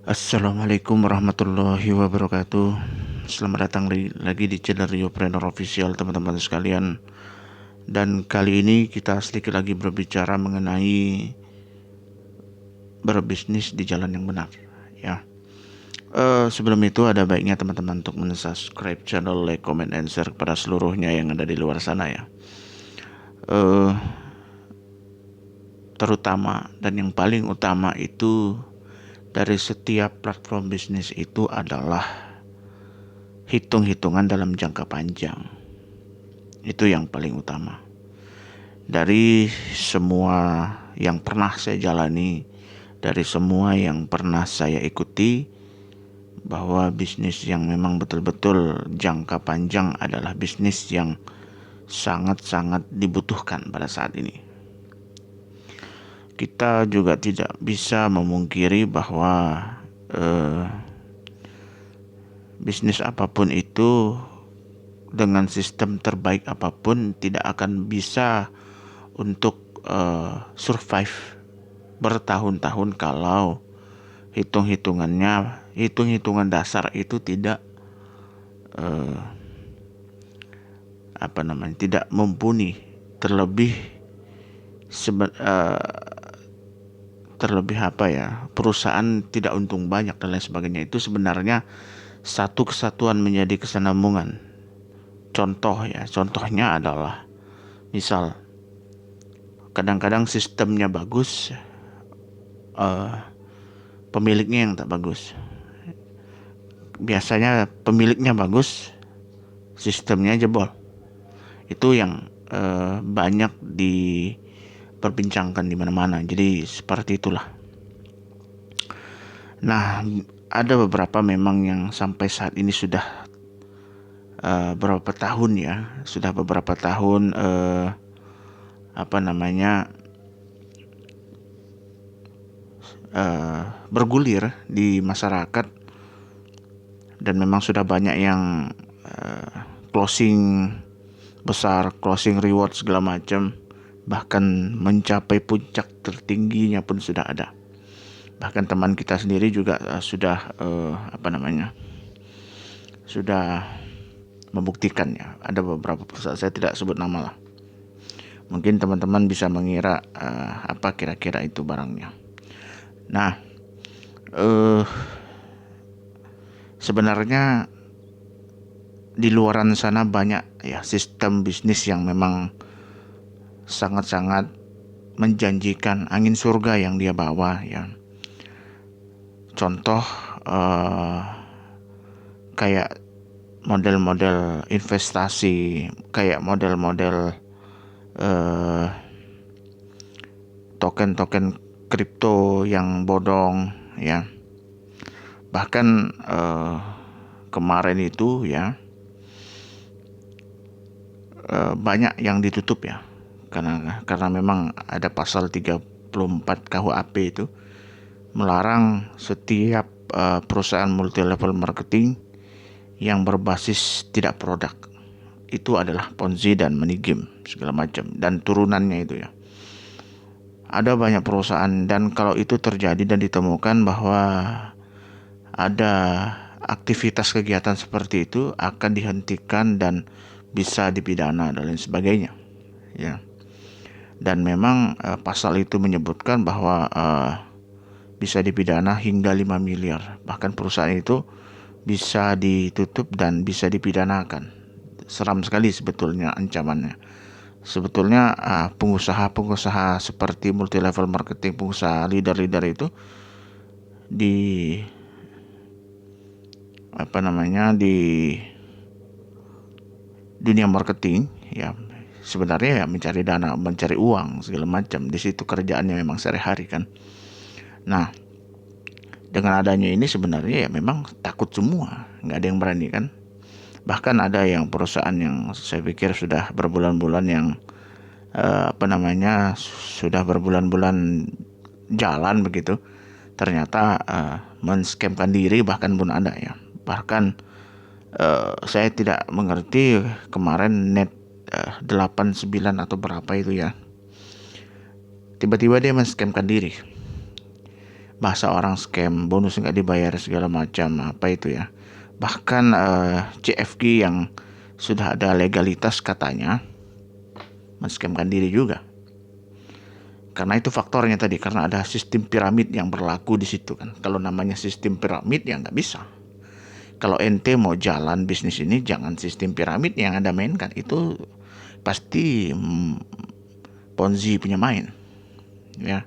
Assalamualaikum warahmatullahi wabarakatuh. Selamat datang lagi di channel Riopreneur Official, teman-teman sekalian. Dan kali ini kita sedikit lagi berbicara mengenai berbisnis di jalan yang benar, ya. Sebelum itu ada baiknya teman-teman untuk subscribe channel, like, comment, and share kepada seluruhnya yang ada di luar sana, ya. Eh, Terutama dan yang paling utama itu dari setiap platform bisnis itu adalah hitung-hitungan dalam jangka panjang. Itu yang paling utama. Dari semua yang pernah saya jalani, dari semua yang pernah saya ikuti, bahwa bisnis yang memang betul-betul jangka panjang adalah bisnis yang sangat-sangat dibutuhkan pada saat ini. Kita juga tidak bisa memungkiri bahwa bisnis apapun itu dengan sistem terbaik apapun tidak akan bisa untuk survive bertahun-tahun kalau hitung-hitungan dasar itu tidak tidak mumpuni, terlebih perusahaan tidak untung banyak dan lain sebagainya. Itu sebenarnya satu kesatuan menjadi kesinambungan. Contohnya adalah misal kadang-kadang sistemnya bagus, pemiliknya yang tak bagus. Biasanya pemiliknya bagus, sistemnya jebol. Itu yang banyak diperbincangkan di mana-mana. Jadi seperti itulah. Nah, ada beberapa memang yang sampai saat ini sudah beberapa tahun bergulir di masyarakat, dan memang sudah banyak yang closing besar, closing reward segala macam, bahkan mencapai puncak tertingginya pun sudah ada. Bahkan teman kita sendiri juga sudah membuktikan, ya. Ada beberapa perusahaan, saya tidak sebut nama lah. Mungkin teman-teman bisa mengira apa kira-kira itu barangnya. Nah, sebenarnya di luaran sana banyak ya sistem bisnis yang memang sangat-sangat menjanjikan, angin surga yang dia bawa, ya. Contoh kayak model-model investasi, kayak model-model token-token kripto yang bodong, ya. Bahkan kemarin itu, ya, banyak yang ditutup, ya, karena memang ada pasal 34 KUHP itu melarang setiap perusahaan multi level marketing yang berbasis tidak produk. Itu adalah Ponzi dan money game segala macam dan turunannya itu, ya. Ada banyak perusahaan, dan kalau itu terjadi dan ditemukan bahwa ada aktivitas kegiatan seperti itu, akan dihentikan dan bisa dipidana dan lain sebagainya, ya. Dan memang pasal itu menyebutkan bahwa bisa dipidana hingga 5 miliar. Bahkan perusahaan itu bisa ditutup dan bisa dipidanakan. Seram sekali sebetulnya ancamannya. Sebetulnya pengusaha-pengusaha seperti multi level marketing, pengusaha leader-leader itu di di dunia marketing, ya, sebenarnya ya mencari dana, mencari uang segala macam. Di situ kerjaannya memang sehari-hari kan. Nah, dengan adanya ini sebenarnya ya memang takut semua, nggak ada yang berani kan. Bahkan ada yang perusahaan yang saya pikir sudah berbulan-bulan yang sudah berbulan-bulan jalan begitu, ternyata men-scamkan diri bahkan pun ada, ya. Bahkan saya tidak mengerti kemarin net 89 atau berapa itu, ya. Tiba-tiba dia men-scamkan diri. bahasa orang scam, bonus nggak dibayar segala macam, apa itu ya. Bahkan CFG yang sudah ada legalitas katanya men-scamkan diri juga. Karena itu faktornya tadi, karena ada sistem piramid yang berlaku di situ kan. Kalau namanya sistem piramid ya nggak bisa. Kalau ente mau jalan bisnis ini, jangan sistem piramid yang Anda mainkan. Itu pasti Ponzi punya main. Ya,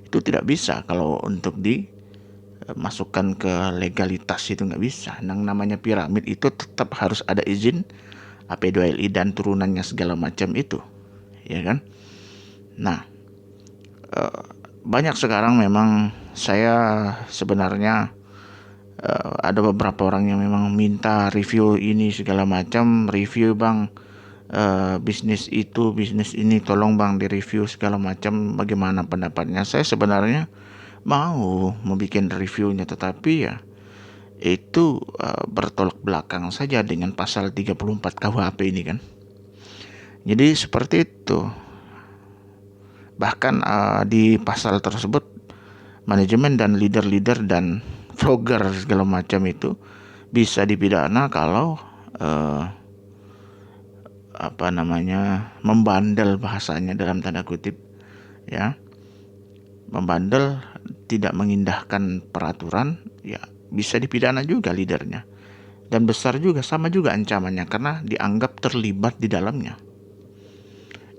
itu tidak bisa kalau untuk dimasukkan ke legalitas, itu nggak bisa. Yang namanya piramid itu tetap harus ada izin AP2LI dan turunannya segala macam itu, ya kan? Nah, banyak sekarang memang saya sebenarnya ada beberapa orang yang memang minta review ini segala macam, review bang bisnis itu, bisnis ini, tolong bang direview segala macam, bagaimana pendapatnya. Saya sebenarnya mau membuat reviewnya, tetapi ya itu bertolak belakang saja dengan pasal 34 KUHP ini kan. Jadi seperti itu. Bahkan di pasal tersebut manajemen dan leader-leader dan vlogger segala macam itu bisa dipidana kalau membandel, bahasanya dalam tanda kutip ya, membandel, tidak mengindahkan peraturan, ya bisa dipidana juga leadernya, dan besar juga, sama juga ancamannya karena dianggap terlibat di dalamnya.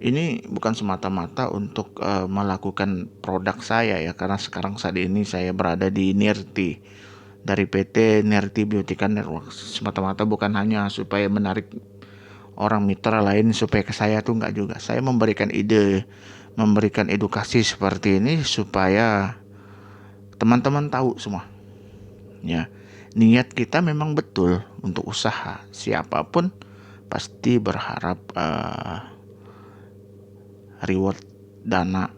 Ini bukan semata-mata untuk melakukan produk saya ya, karena sekarang saat ini saya berada di Nirti, dari PT Nirti Biotika Network. Semata-mata bukan hanya supaya menarik orang mitra lain supaya ke saya, tuh enggak juga. Saya memberikan ide, memberikan edukasi seperti ini supaya teman-teman tahu semua. Ya, niat kita memang betul untuk usaha. Siapapun pasti berharap reward dana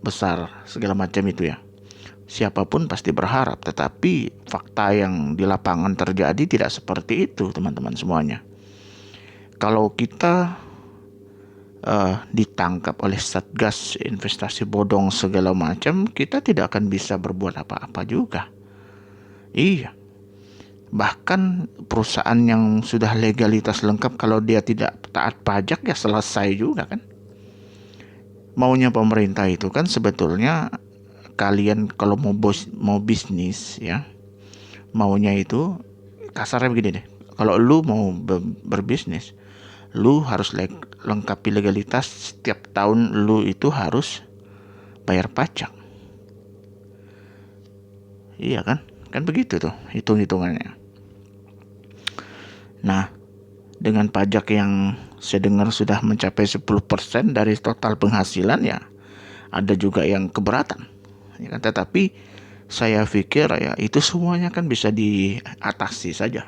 besar segala macam itu ya. Siapapun pasti berharap, tetapi fakta yang di lapangan terjadi tidak seperti itu, teman-teman semuanya. Kalau kita ditangkap oleh Satgas investasi bodong segala macam, kita tidak akan bisa berbuat apa-apa juga. Iya. Bahkan perusahaan yang sudah legalitas lengkap, kalau dia tidak taat pajak ya selesai juga kan. Maunya pemerintah itu kan sebetulnya kalian kalau mau bisnis ya, maunya itu kasarnya begini deh. Kalau lu mau berbisnis, lu harus lengkapi legalitas. Setiap tahun lu itu harus bayar pajak. Iya kan? Kan begitu tuh hitung-hitungannya. Nah, dengan pajak yang saya dengar sudah mencapai 10% dari total penghasilan, ya ada juga yang keberatan ya kan? Tetapi saya pikir ya itu semuanya kan bisa diatasi saja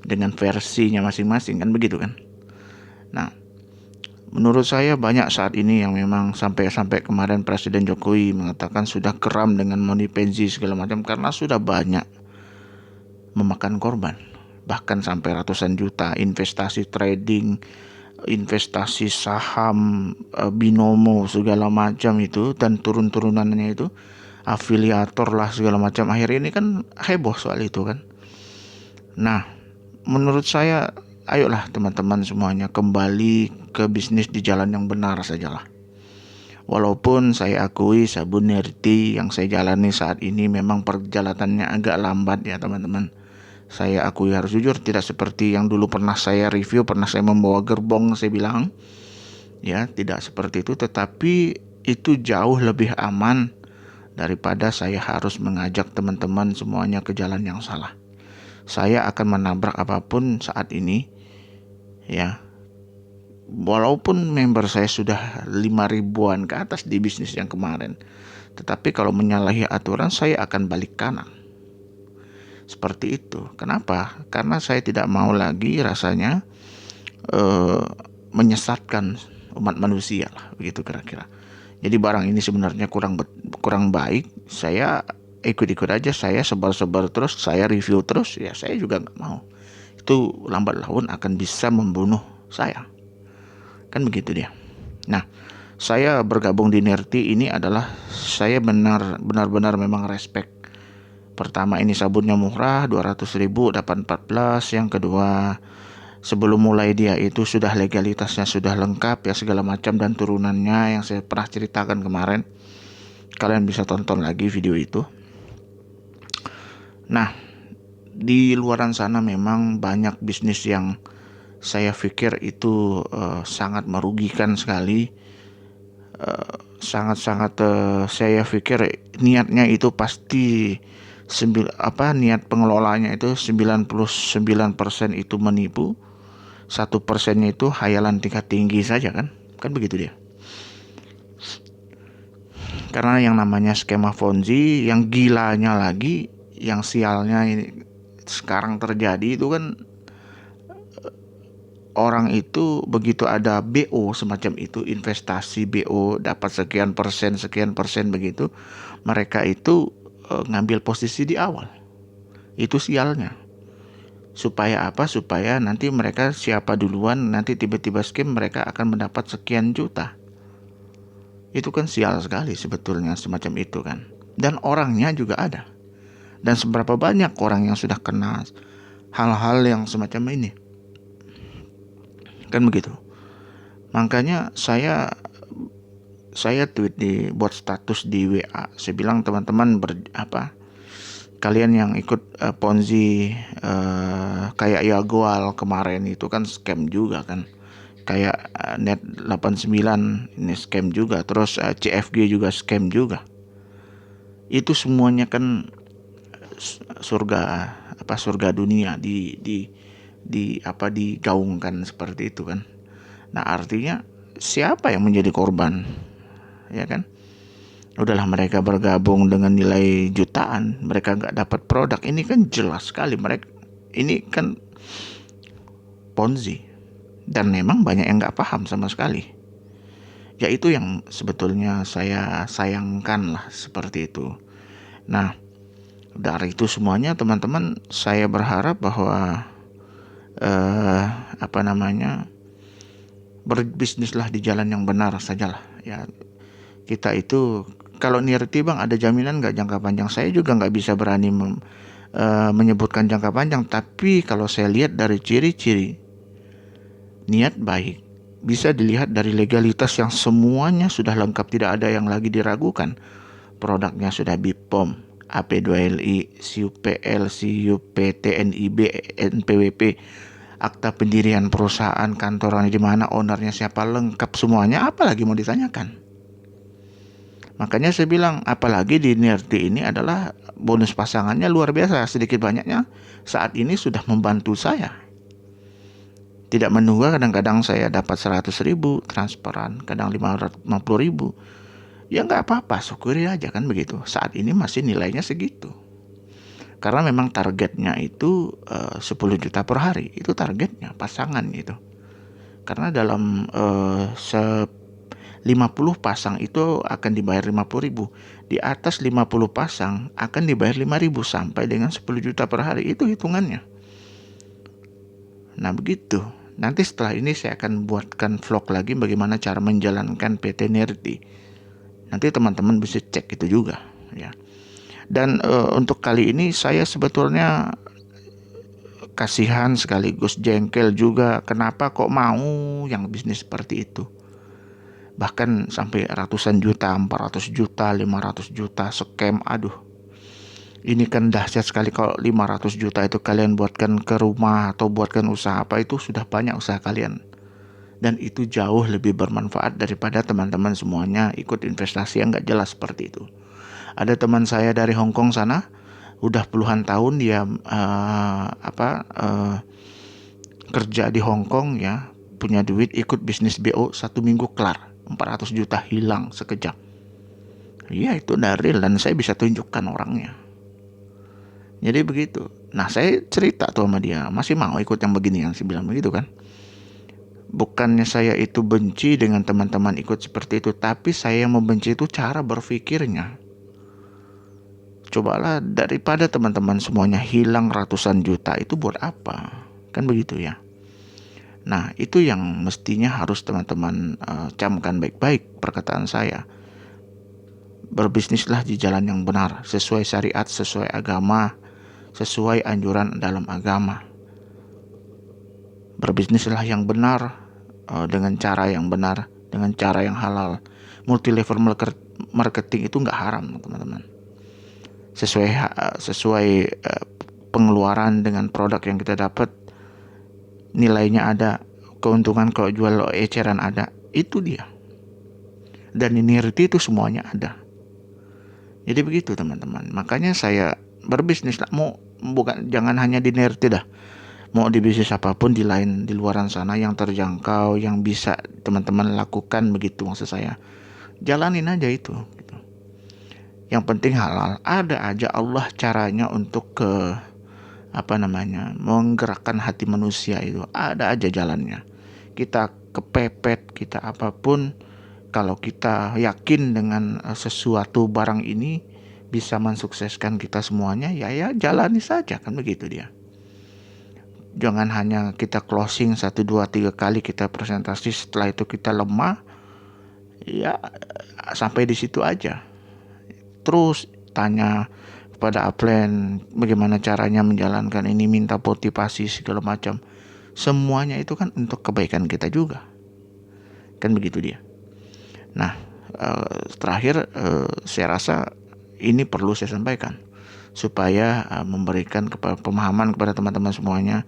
dengan versinya masing-masing kan, begitu kan. Nah, menurut saya banyak saat ini yang memang sampai kemarin Presiden Jokowi mengatakan sudah geram dengan money pensi segala macam karena sudah banyak memakan korban, bahkan sampai ratusan juta investasi trading, investasi saham, binomo segala macam itu, dan turun-turunannya itu afiliator lah segala macam. Akhir ini kan heboh soal itu kan. Nah, menurut saya ayolah teman-teman semuanya kembali ke bisnis di jalan yang benar sajalah. Walaupun saya akui Sabun Nirti yang saya jalani saat ini memang perjalanannya agak lambat ya teman-teman. Saya akui, harus jujur, tidak seperti yang dulu pernah saya review, pernah saya membawa gerbong, saya bilang ya, tidak seperti itu. Tetapi itu jauh lebih aman daripada saya harus mengajak teman-teman semuanya ke jalan yang salah. Saya akan menabrak apapun saat ini ya, walaupun member saya sudah 5.000-an ke atas di bisnis yang kemarin, tetapi kalau menyalahi aturan saya akan balik kanan. Seperti itu. Kenapa? Karena saya tidak mau lagi rasanya menyesatkan umat manusia lah, begitu kira-kira. Jadi barang ini sebenarnya kurang baik, saya ikut-ikut aja, saya sebar-sebar terus, saya review terus, ya saya juga nggak mau. Itu lambat laun akan bisa membunuh saya. Kan begitu dia. Nah, saya bergabung di Nirti ini adalah saya benar-benar memang respect. Pertama, ini sabunnya murah, 200.000 dapat 14. Yang kedua, sebelum mulai dia itu sudah legalitasnya sudah lengkap ya, segala macam dan turunannya yang saya pernah ceritakan kemarin. Kalian bisa tonton lagi video itu. Nah, di luaran sana memang banyak bisnis yang saya pikir itu sangat merugikan sekali. Sangat-sangat saya pikir niatnya itu pasti niat pengelolanya itu 99% itu menipu, 1%-nya itu hayalan tingkat tinggi saja kan begitu dia. Karena yang namanya skema Ponzi, yang gilanya lagi, yang sialnya ini sekarang terjadi itu kan, orang itu begitu ada BO semacam itu, investasi BO dapat sekian persen begitu, mereka itu ngambil posisi di awal. Itu sialnya. Supaya apa? Supaya nanti mereka siapa duluan, nanti tiba-tiba scam mereka akan mendapat sekian juta. Itu kan sial sekali sebetulnya semacam itu kan. Dan orangnya juga ada. Dan seberapa banyak orang yang sudah kena hal-hal yang semacam ini. Kan begitu. Makanya saya tweet buat status di WA. Saya bilang teman-teman kalian yang ikut Ponzi kayak Yagoal kemarin itu kan scam juga kan. Kayak Net 89 ini scam juga, terus CFG juga scam juga. Itu semuanya kan surga dunia digaungkan seperti itu kan. Nah, artinya siapa yang menjadi korban? Ya kan? Udahlah mereka bergabung dengan nilai jutaan, mereka nggak dapat produk. Ini kan jelas sekali mereka ini kan Ponzi, dan memang banyak yang nggak paham sama sekali. Ya itu yang sebetulnya saya sayangkan lah seperti itu. Nah, dari itu semuanya teman-teman, saya berharap bahwa berbisnislah di jalan yang benar sajalah ya. Kita itu kalau Nirti bang, ada jaminan nggak jangka panjang? Saya juga nggak bisa berani menyebutkan jangka panjang, tapi kalau saya lihat dari ciri-ciri niat baik, bisa dilihat dari legalitas yang semuanya sudah lengkap, tidak ada yang lagi diragukan. Produknya sudah BPOM, AP2LI, CUPL, CUP, TNIB, NPWP, akta pendirian perusahaan, kantornya di mana, ownernya siapa, lengkap semuanya. Apalagi mau ditanyakan? Makanya saya bilang, apalagi di Nirti ini adalah bonus pasangannya luar biasa. Sedikit banyaknya saat ini sudah membantu saya. Tidak menunggu, kadang-kadang saya dapat 100.000 transferan, kadang 550.000. Ya nggak apa-apa, syukuri aja kan begitu. Saat ini masih nilainya segitu. Karena memang targetnya itu 10 juta per hari. Itu targetnya pasangan itu. Karena dalam 50 pasang itu akan dibayar 50.000. Di atas 50 pasang akan dibayar 5.000 sampai dengan 10 juta per hari. Itu hitungannya. Nah begitu. Nanti setelah ini saya akan buatkan vlog lagi bagaimana cara menjalankan PT Nirti. Nanti teman-teman bisa cek itu juga ya. Dan untuk kali ini saya sebetulnya kasihan sekaligus jengkel juga. Kenapa kok mau yang bisnis seperti itu? Bahkan sampai ratusan juta, 400 juta, 500 juta scam. Aduh, ini kan dahsyat sekali. Kalau 500 juta itu kalian buatkan ke rumah atau buatkan usaha apa, itu sudah banyak usaha kalian. Dan itu jauh lebih bermanfaat daripada teman-teman semuanya ikut investasi yang gak jelas seperti itu. Ada teman saya dari Hong Kong sana, udah puluhan tahun dia kerja di Hong Kong ya, punya duit, ikut bisnis BO, 1 minggu kelar, 400 juta hilang sekejap. Iya, itu dari dan saya bisa tunjukkan orangnya. Jadi begitu. Nah, saya cerita tuh sama dia, masih mau ikut yang beginian, sih bilang begitu kan. Bukannya saya itu benci dengan teman-teman ikut seperti itu, tapi saya yang membenci itu cara berpikirnya. Cobalah, daripada teman-teman semuanya hilang ratusan juta, itu buat apa? Kan begitu ya. Nah, itu yang mestinya harus teman-teman camkan baik-baik perkataan saya. Berbisnislah di jalan yang benar, sesuai syariat, sesuai agama, sesuai anjuran dalam agama. Berbisnislah yang benar, dengan cara yang benar, dengan cara yang halal. Multi level marketing itu nggak haram, teman-teman. Sesuai pengeluaran dengan produk yang kita dapat, nilainya ada, keuntungan kalau jual eceran ada, itu dia. Dan linearity itu semuanya ada. Jadi begitu teman-teman. Makanya saya berbisnis lah, jangan hanya linearity dah. Mau di bisnis apapun di luaran sana yang terjangkau, yang bisa teman-teman lakukan, begitu maksud saya. Jalanin aja itu. Gitu. Yang penting halal. Ada aja Allah caranya untuk menggerakkan hati manusia itu. Ada aja jalannya. Kita kepepet, kita apapun, kalau kita yakin dengan sesuatu barang ini bisa mensukseskan kita semuanya, ya jalani saja, kan begitu dia. Jangan hanya kita closing 1, 2, 3 kali kita presentasi, setelah itu kita lemah, ya sampai di situ aja. Terus tanya kepada upline bagaimana caranya menjalankan ini, minta motivasi segala macam. Semuanya itu kan untuk kebaikan kita juga, kan begitu dia. Nah, terakhir saya rasa ini perlu saya sampaikan supaya memberikan pemahaman kepada teman-teman semuanya.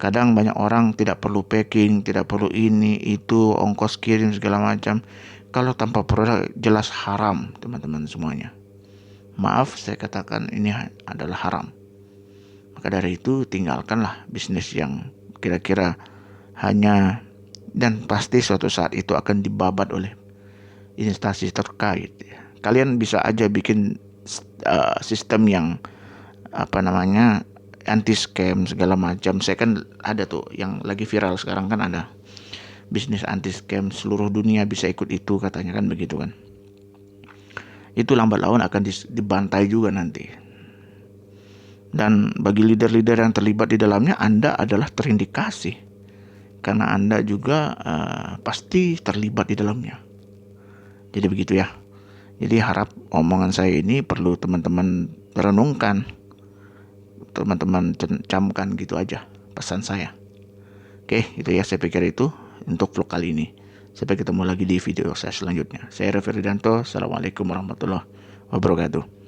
Kadang banyak orang tidak perlu packing, tidak perlu ini itu, ongkos kirim segala macam. Kalau tanpa produk jelas haram, teman-teman semuanya. Maaf, saya katakan ini adalah haram. Maka dari itu tinggalkanlah bisnis yang kira-kira hanya, dan pasti suatu saat itu akan dibabat oleh instansi terkait. Kalian bisa aja bikin sistem yang anti scam segala macam. Saya kan ada tuh yang lagi viral sekarang, kan ada bisnis anti scam, seluruh dunia bisa ikut itu katanya, kan begitu kan. Itu lambat laun akan dibantai juga nanti. Dan bagi leader-leader yang terlibat di dalamnya, Anda adalah terindikasi karena Anda juga pasti terlibat di dalamnya. Jadi begitu ya. Jadi harap omongan saya ini perlu teman-teman renungkan, teman-teman camkan, gitu aja pesan saya. Oke, itu ya, saya pikir itu untuk vlog kali ini. Sampai ketemu lagi di video saya selanjutnya. Saya Reverdanto. Assalamualaikum warahmatullahi wabarakatuh.